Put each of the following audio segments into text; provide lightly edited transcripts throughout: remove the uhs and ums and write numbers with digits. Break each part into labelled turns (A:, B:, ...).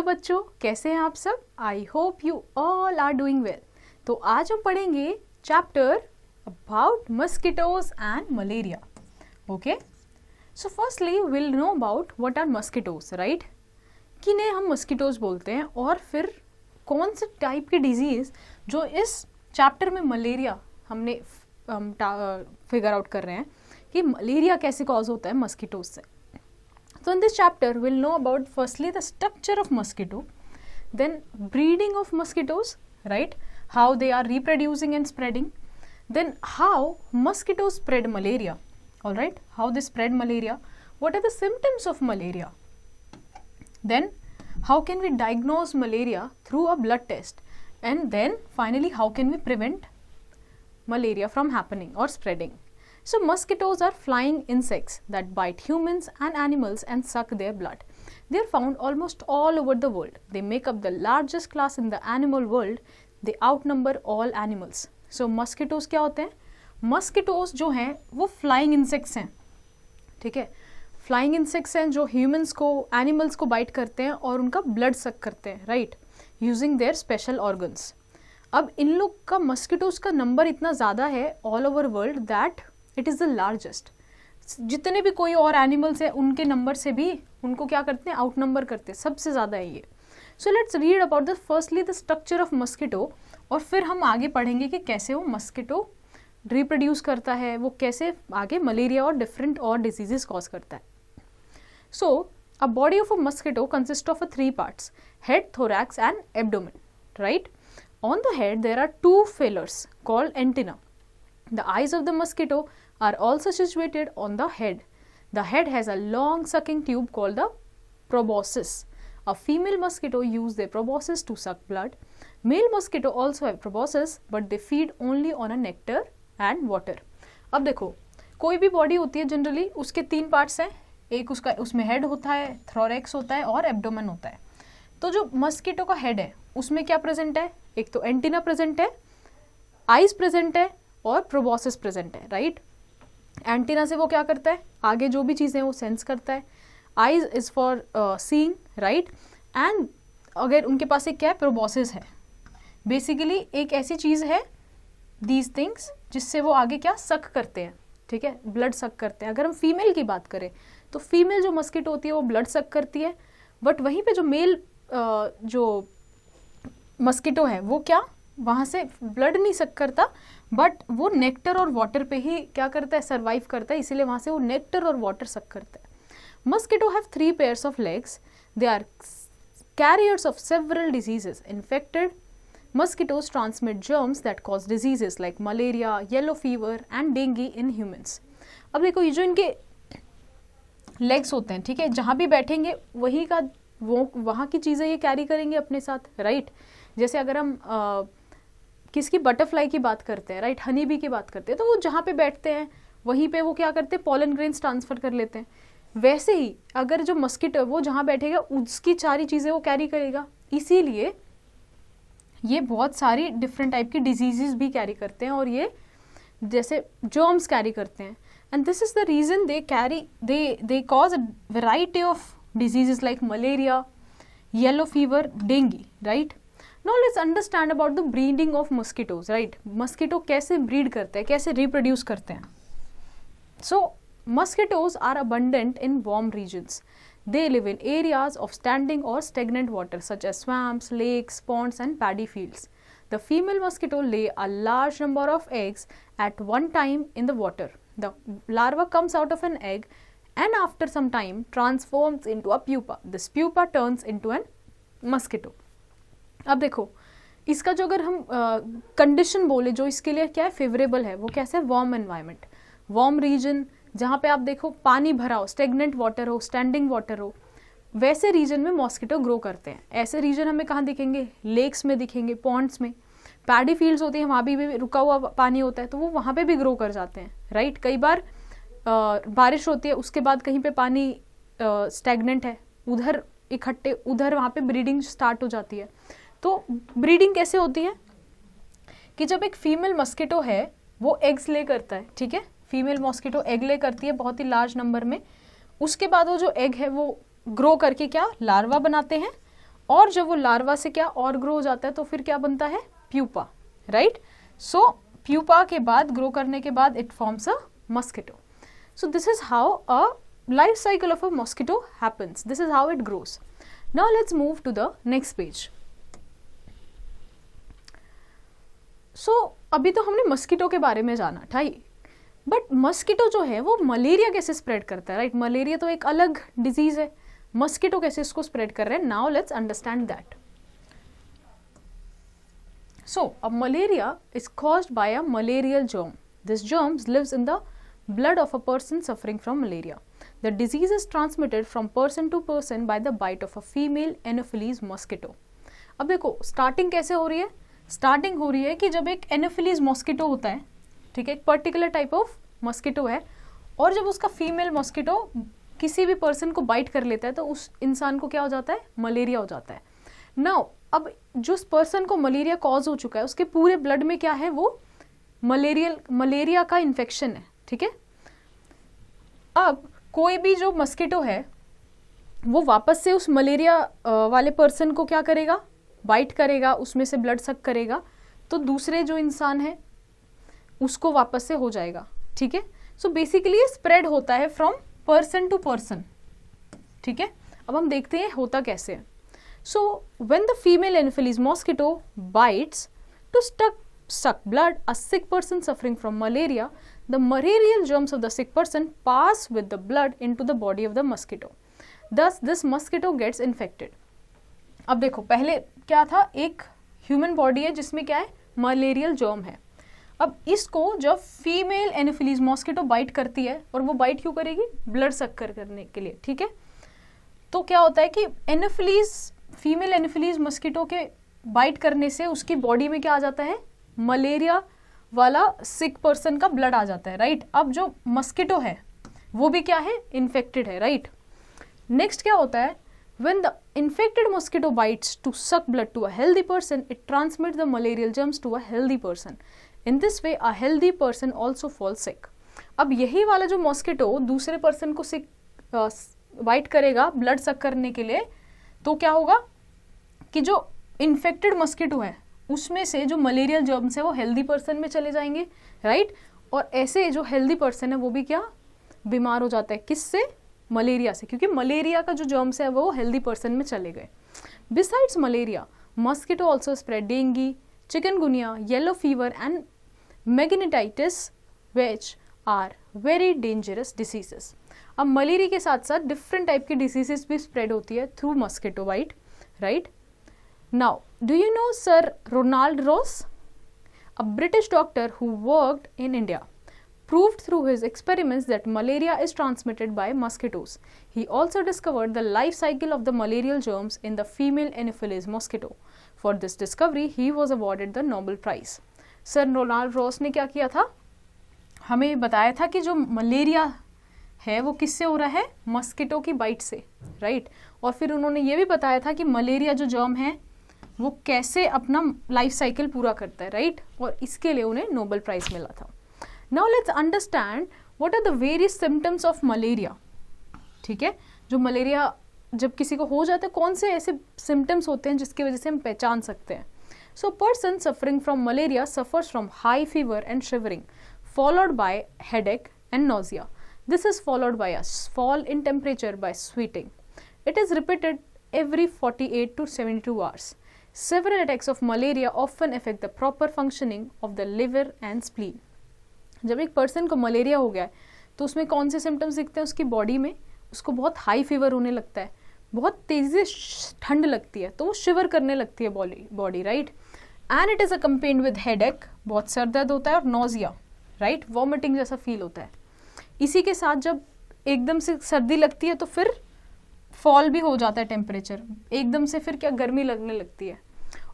A: बच्चों, कैसे हैं आप सब? I hope you all are doing well. तो आज हम पढ़ेंगे chapter about mosquitoes and malaria. Okay, so firstly will know about what are mosquitoes, right? किन्हें हम मस्किटोज बोलते हैं और फिर कौन से टाइप की डिजीज जो इस चैप्टर में मलेरिया हमने फिगर आउट कर रहे हैं कि मलेरिया कैसे कॉज होता है मस्किटोज से। So in this chapter we'll know about firstly the structure of mosquito, then breeding of mosquitoes, right? How they are reproducing and spreading, then how mosquitoes spread malaria, all right? How they spread malaria, what are the symptoms of malaria, then how can we diagnose malaria through a blood test, and then finally how can we prevent malaria from happening or spreading. So mosquitoes are flying insects that bite humans and animals and suck their blood. They are found almost all over the world. They make up the largest class in the animal world. They outnumber all animals. So mosquitoes क्या होते हैं? Mosquitoes जो हैं वो flying insects हैं, ठीक है? Flying insects हैं जो humans को, animals को bite करते हैं और उनका blood suck करते हैं, right? Using their special organs. अब इन लोग का mosquitoes का नंबर इतना ज़्यादा है all over world that it is the largest. जितने भी कोई और एनिमल्स हैं उनके नंबर से भी उनको क्या करते हैं, आउट नंबर करते हैं, सबसे ज़्यादा है ये। So let's read about the firstly the structure of mosquito, और फिर हम आगे पढ़ेंगे कि कैसे वो मस्किटो रिप्रोड्यूस करता है, वो कैसे आगे मलेरिया और डिफरेंट और डिजीजेस कॉज करता है। So a body of a mosquito consist of 3 parts, head, thorax and abdomen, right? On the head there are 2 feelers called antenna. The eyes of the mosquito are also situated on the head. The head has a long sucking tube called the proboscis. A female mosquito use their proboscis to suck blood. Male mosquito also have proboscis, but they feed only on a nectar and water. अब देखो, कोई भी body होती है generally उसके 3 parts हैं, एक उसका उसमें हेड होता है, थोरैक्स होता है और एब्डोमेन होता है। तो जो मस्किटो का हेड है उसमें क्या प्रेजेंट है? एक तो एंटीना प्रेजेंट है, आइज प्रेजेंट है और प्रोबॉसिस प्रेजेंट है, राइट? एंटीना से वो क्या करता है, आगे जो भी चीज़ें वो सेंस करता है। Eyes is for seeing, right? And अगर उनके पास एक क्या है, प्रोबॉसिस है। बेसिकली एक ऐसी चीज़ है दीज थिंग्स जिससे वो आगे क्या सक करते हैं, ठीक है, ब्लड सक करते हैं। अगर हम फीमेल की बात करें तो फीमेल जो मस्किटो होती है वो ब्लड सक करती है, बट वहीं पे जो मेल जो मस्किटो है वो क्या, वहाँ से ब्लड नहीं सक करता, बट वो नेक्टर और वाटर पे ही क्या करता है, सर्वाइव करता है, इसीलिए वहाँ से वो नेक्टर और वाटर सक करता है। Mosquito have 3 pairs of legs. They are carriers of several diseases. Infected mosquitoes transmit germs that cause diseases like malaria, yellow fever and dengue in humans. अब देखो, ये जो इनके लेग्स होते हैं, ठीक है, जहाँ भी बैठेंगे वही का वो वहाँ की चीज़ें ये कैरी करेंगे अपने साथ, राइट? जैसे अगर हम किसकी, बटरफ्लाई की बात करते हैं, राइट, हनी बी की बात करते हैं, तो वो जहाँ पे बैठते हैं वहीं पे वो क्या करते हैं, पॉलन ग्रेन्स ट्रांसफर कर लेते हैं। वैसे ही अगर जो मस्किटो वो जहाँ बैठेगा उसकी सारी चीज़ें वो कैरी करेगा, इसीलिए ये बहुत सारी डिफरेंट टाइप की डिजीजेस भी कैरी करते हैं और ये जैसे जर्म्स कैरी करते हैं। And this is the reason they cause a variety of diseases like malaria, yellow fever, dengue, right? Now let's understand about the breeding of mosquitoes, right? Mosquito कैसे breed करते हैं, कैसे reproduce करते हैं? So mosquitoes are abundant in warm regions. They live in areas of standing or stagnant water such as swamps, lakes, ponds and paddy fields. The female mosquito lay a large number of eggs at one time in the water. The larva comes out of an egg and after some time transforms into a pupa. This pupa turns into an mosquito. अब देखो, इसका जो अगर हम condition बोले जो इसके लिए क्या है, फेवरेबल है, वो कैसे, वार्म एनवायरनमेंट, वार्म रीजन, जहाँ पे आप देखो पानी भरा हो, स्टेगनेंट वाटर हो, स्टैंडिंग वाटर हो, वैसे रीजन में मॉस्किटो ग्रो करते हैं। ऐसे रीजन हमें कहाँ दिखेंगे, लेक्स में दिखेंगे, पॉन्ड्स में, पैडी फील्ड्स होती हैं, वहाँ भी रुका हुआ पानी होता है तो वो वहाँ पे भी ग्रो कर जाते हैं, राइट? कई बार बारिश होती है उसके बाद कहीं पे पानी स्टेगनेंट है, उधर इकट्ठे, उधर वहाँ पे ब्रीडिंग स्टार्ट हो जाती है। तो ब्रीडिंग कैसे होती है कि जब एक फीमेल मस्किटो है वो एग्स ले करता है, ठीक है, फीमेल मॉस्किटो एग ले करती है बहुत ही लार्ज नंबर में, उसके बाद वो जो एग है वो ग्रो करके क्या लार्वा बनाते हैं और जब वो लार्वा से क्या और ग्रो हो जाता है तो फिर क्या बनता है, प्यूपा, राइट. सो प्यूपा के बाद, ग्रो करने के बाद it forms a mosquito. So this is how a life cycle of a mosquito happens. This is how it grows. Now let's move to the next page. So अभी तो हमने mosquito के बारे में जाना था ही, बट मस्किटो जो है वो मलेरिया कैसे स्प्रेड करता है, राइट. मलेरिया तो एक अलग डिजीज है, मस्किटो कैसे इसको स्प्रेड कर रहे हैं. Now let's understand that. So a malaria is caused by a malarial germ. This germ lives in the blood of a person suffering from malaria. The disease is transmitted from person to person by the bite of a female Anopheles mosquito. अब देखो starting कैसे हो रही है. Starting हो रही है कि जब एक एनोफिलीज मॉस्किटो होता है, ठीक है, एक पर्टिकुलर टाइप ऑफ मॉस्किटो है, और जब उसका फीमेल मॉस्किटो किसी भी पर्सन को बाइट कर लेता है तो उस इंसान को क्या हो जाता है, मलेरिया हो जाता है. नाउ अब जिस पर्सन को मलेरिया कॉज हो चुका है उसके पूरे ब्लड में क्या है, वो मलेरिया का इन्फेक्शन है, ठीक है. अब कोई भी जो मस्किटो है वो वापस से उस मलेरिया वाले पर्सन को क्या करेगा, बाइट करेगा, उसमें से ब्लड सक करेगा, तो दूसरे जो इंसान है उसको वापस से हो जाएगा, ठीक है. सो बेसिकली ये स्प्रेड होता है फ्रॉम पर्सन टू पर्सन, ठीक है. अब हम देखते हैं होता कैसे है. So when the female anopheles mosquito bites to suck blood, a sick person suffering from malaria, the malarial germs of the sick person pass with the blood into the body of the mosquito. Thus, this mosquito gets infected. अब देखो पहले क्या था, एक human body है जिसमें क्या है, मलेरियल जर्म है. अब इसको जब फीमेल एनोफिलीज मॉस्किटो बाइट करती है, और वो बाइट क्यों करेगी, ब्लड सक करने के लिए, ठीक है. तो क्या होता है कि फीमेल एनोफिलीज मॉस्किटो के बाइट करने से उसकी बॉडी में क्या आ जाता है, मलेरिया वाला सिक पर्सन का ब्लड आ जाता है, राइट. अब जो मस्किटो है वो भी क्या है, इन्फेक्टेड है, राइट. नेक्स्ट क्या होता है, when the infected mosquito bites to suck blood to a healthy person, it transmits the malarial germs to a healthy person. In this way, a healthy person also falls sick. अब यही वाला जो mosquito दूसरे person को सिक bite करेगा blood सक करने के लिए, तो क्या होगा कि जो इन्फेक्टेड मॉस्किटो है उसमें से जो मलेरियल जर्म्स है वो हेल्दी पर्सन में चले जाएंगे, राइट. और ऐसे जो हेल्दी पर्सन है वो भी क्या, बीमार हो जाता है, किससे, मलेरिया से, क्योंकि मलेरिया का जो जर्म्स है वो हेल्दी पर्सन में चले गए. Besides malaria, mosquito also spread dengue, chikungunya, yellow fever and meningitis, which are very dangerous diseases. अब मलेरिया के साथ साथ डिफरेंट टाइप की डिसीजेस भी स्प्रेड होती है through mosquito bite, right. Now, do you know Sir Ronald Ross? A British doctor who worked in India proved through his experiments that malaria is transmitted by mosquitoes. He also discovered the life cycle of the malarial germs in the female Anopheles mosquito. For this discovery, he was awarded the Nobel Prize. Sir Ronald Ross ने क्या किया था, हमें बताया था कि जो malaria है वो किससे हो रहा है, मस्किटो की बाइट से, राइट. और फिर उन्होंने ये भी बताया था कि मलेरिया जो जर्म है वो कैसे अपना लाइफ साइकिल पूरा करता है, राइट. और इसके लिए उन्हें नोबेल प्राइज मिला था. Now let's understand what are the various symptoms of malaria, ठीक है. जो मलेरिया जब किसी को हो जाता है, कौन से ऐसे सिम्टम्स होते हैं जिसकी वजह से हम पहचान सकते हैं. So person suffering from malaria suffers from high fever and shivering followed by headache and nausea. This is followed by a fall in temperature by sweating. It is repeated every 48 to 72 hours. Several attacks of malaria often affect the proper functioning of the liver and spleen. जब एक person को malaria हो गया है तो उसमें कौन से सिम्टम्स दिखते हैं उसकी बॉडी में, उसको बहुत हाई फीवर होने लगता है, बहुत तेज़ी से ठंड लगती है, तो वो शिवर करने लगती है body, right. And it is accompanied with headache, बहुत सर दर्द होता है, और नोजिया, राइट, वॉमिटिंग जैसा फील होता है. इसी के साथ जब एकदम से सर्दी लगती है तो फिर फॉल भी हो जाता है टेम्परेचर, एकदम से फिर क्या गर्मी लगने लगती है.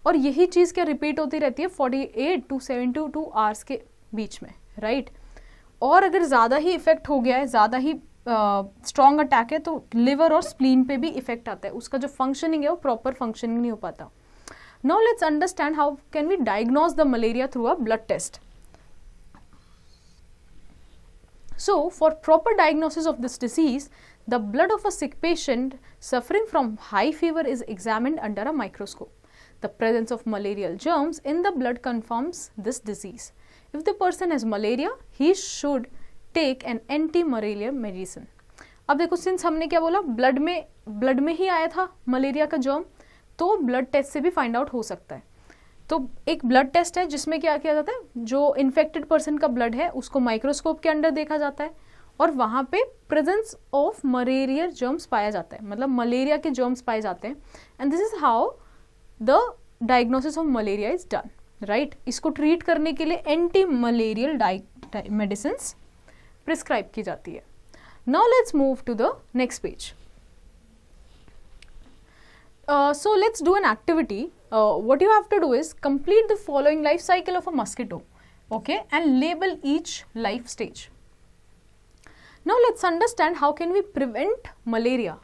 A: और यही चीज़ क्या रिपीट होती रहती है 48 to 72 आवर्स के बीच में, राइट. और अगर ज़्यादा ही इफेक्ट हो गया है, ज़्यादा ही स्ट्रॉन्ग अटैक है, तो लिवर और स्प्लीन पे भी इफेक्ट आता है, उसका जो फंक्शनिंग है वो प्रॉपर फंक्शनिंग नहीं हो पाता. Now let's understand how can we diagnose the malaria through a blood test. So, for proper diagnosis of this disease, The blood of a sick patient suffering from high fever is examined under a microscope. The presence of malarial germs in the blood confirms this disease. If the person has malaria, he should take an anti-malaria medicine. अब देखो, since हमने क्या बोला, blood में ही आया था malaria का germ, तो ब्लड टेस्ट से भी फाइंड आउट हो सकता है. तो एक ब्लड टेस्ट है जिसमें क्या किया जाता है, जो इन्फेक्टेड पर्सन का ब्लड है उसको माइक्रोस्कोप के अंडर देखा जाता है और वहाँ पे प्रेजेंस ऑफ मलेरियल जर्म्स पाया जाता है, मतलब मलेरिया के जर्म्स पाए जाते हैं. And this is how the diagnosis of malaria is done, right. इसको ट्रीट करने के लिए एंटी मलेरियल मेडिसिन प्रिस्क्राइब की जाती है. Now let's move to the next page. So let's do an activity. What you have to do is complete the following life cycle of a mosquito, okay, and label each life stage. Now let's understand how can we prevent malaria.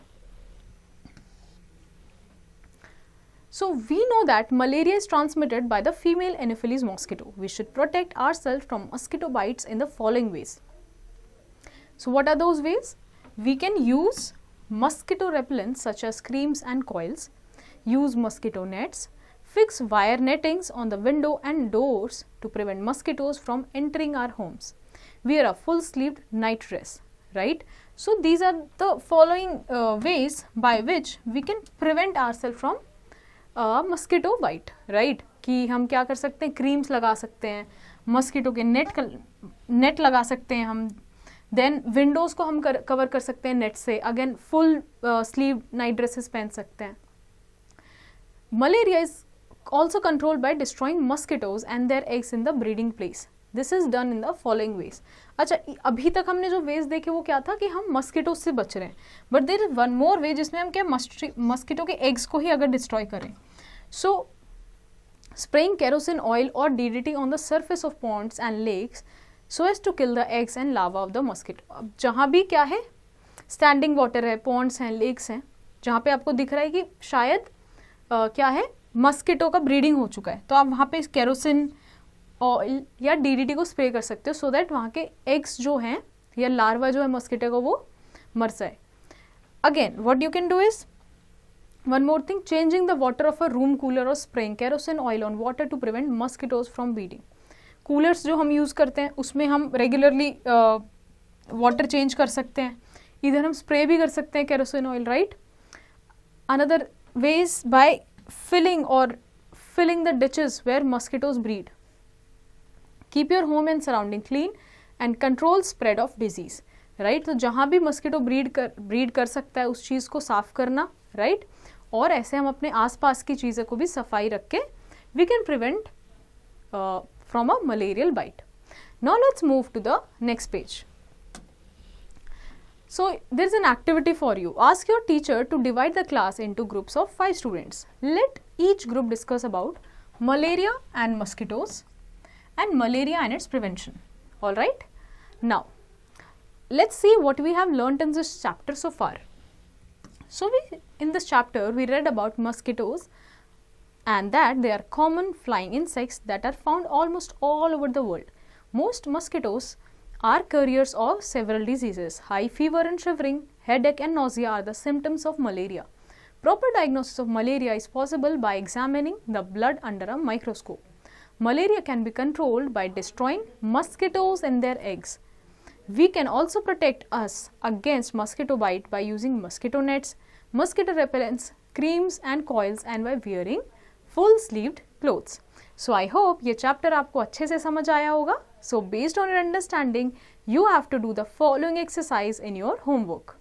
A: So we know that malaria is transmitted by the female Anopheles mosquito. We should protect ourselves from mosquito bites in the following ways. So what are those ways? We can use mosquito repellents such as creams and coils, use mosquito nets, fix wire nettings on the window and doors to prevent mosquitoes from entering our homes, wear a full-sleeved night dress, right? So these are the following ways by which we can prevent ourselves from mosquito bite, right? कि हम क्या कर सकते हैं, creams लगा सकते हैं, mosquito के नेट लगा सकते हैं हम, देन विंडोज़ को हम कवर कर सकते हैं नेट से, again full sleeve night dresses पहन सकते हैं. Malaria is also controlled by destroying mosquitoes and their eggs in the breeding place. This is done in the following veg. अच्छा, अभी तक हमने जो वेज देखे वो क्या था कि हम मस्किटोज से बच रहे हैं, but there is one more way जिसमें हम क्या मस्किटो के एग्स को ही अगर डिस्ट्रॉय करें. सो स्प्रेइंग केरोसिन ऑयल और DDT on the surface of ponds and lakes so as to kill the eggs and larva of the mosquito. अब जहाँ भी क्या है, स्टैंडिंग वाटर है, पॉन्ड्स हैं, लेक्स हैं, जहाँ पे आपको दिख रहा है कि शायद क्या है, मस्किटो का ब्रीडिंग हो चुका है, तो आप वहाँ पे केरोसिन ऑयल या DDT को स्प्रे कर सकते हो सो दैट वहाँ के एग्स जो हैं या लार्वा जो है मस्किटो का वो मर जाए. Again what you can do is one more thing, changing the water of a room cooler और spraying kerosene oil on water to prevent mosquitoes from breeding. Coolers जो हम यूज़ करते हैं उसमें हम रेगुलरली वाटर चेंज कर सकते हैं, इधर हम स्प्रे भी कर सकते हैं kerosene oil, right. Another ways by filling the ditches where mosquitoes breed. Keep your home and surrounding clean and control spread of disease, right. तो जहाँ भी मस्किटो ब्रीड कर सकता है उस चीज़ को साफ करना, राइट. और ऐसे हम अपने आसपास की चीज़ों को भी सफाई रख के we can prevent from a malarial bite. Now let's move to the next page. So there is an activity for you. Ask your teacher to divide the class into groups of 5 students. Let each group discuss about malaria and mosquitoes and malaria and its prevention. All right. Now let's see what we have learnt in this chapter so far. So in this chapter we read about mosquitoes and that they are common flying insects that are found almost all over the world. Most mosquitoes are carriers of several diseases. High fever and shivering, headache and nausea are the symptoms of malaria. Proper diagnosis of malaria is possible by examining the blood under a microscope. Malaria can be controlled by destroying mosquitoes and their eggs. We can also protect us against mosquito bite by using mosquito nets, mosquito repellents, creams and coils and by wearing full sleeved clothes. So I hope ये chapter आपको अच्छे से समझ आया होगा. So based on your understanding, you have to do the following exercise in your homework.